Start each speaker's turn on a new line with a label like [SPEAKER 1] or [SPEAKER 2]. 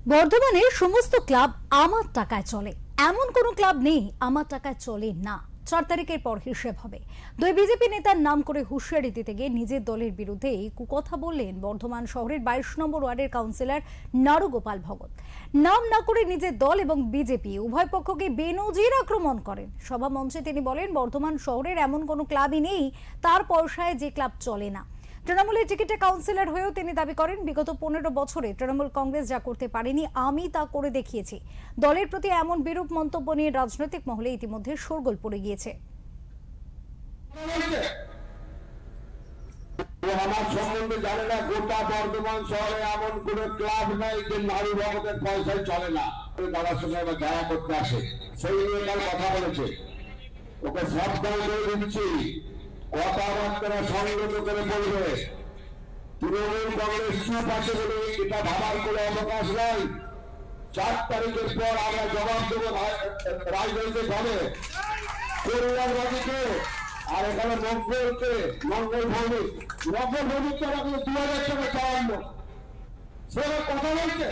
[SPEAKER 1] বর্ধমানে সমস্ত ক্লাব আমার টাকায় চলে, এমন কোনো ক্লাব নেই আমার টাকায় চলে না। 4 তারিখের পর হিসেব হবে। দুই বিজেপি নেতার নাম করে হুঁশিয়ারি দিতে গিয়ে নিজের দলের বিরুদ্ধে এই কুকথা বললেন বর্ধমান শহরের 22 নম্বর ওয়ার্ডের কাউন্সিলর নারুগোপাল ভগত। নাম না করে নিজের দল এবং বিজেপি উভয় পক্ষকে বেনজির আক্রমণ করেন। সভা মঞ্চে তিনি বলেন, বর্ধমান শহরের এমন কোনো ক্লাবই নেই তার পয়সায় যে ক্লাব চলে না। তৃণমূলের টিকিটে কাউন্সিলর হয়েও তিনি দাবি করেন, বিগত 15 বছরে তৃণমূল কংগ্রেস যা করতে পারেনি আমি তা করে দেখিয়েছি। দলের প্রতি এমন বিরূপ মন্তব্য নিয়ে রাজনৈতিক মহলে ইতিমধ্যে শোরগোল পড়ে গিয়েছে।
[SPEAKER 2] আমার সম্বন্ধে জানে না, গোটা বর্ধমান শহরে এমন কোন ক্লাব নাই যে নারী ভগতের পয়সায় চলে না। দাদার সঙ্গে আমরা দেখা করতে আসে, সেই নিয়ে তার কথা বলেছে, ওকে সাবধান করে দিচ্ছি, কথাবার্তা সংযত করে বলবে। তৃণমূল কংগ্রেস চুপ আছে বলে এটা ভাবার কোনো অবকাশ নাই। 4 তারিখের পর আমরা জবাব দেবো রাজনৈতিক ভাবে। কল্যাণবাদীকে আর এখানে মঙ্গলকে, মঙ্গল ভৌমিক তো আমাকে 2000 টাকা চাওয়ান্ন, সে কথা বলছে।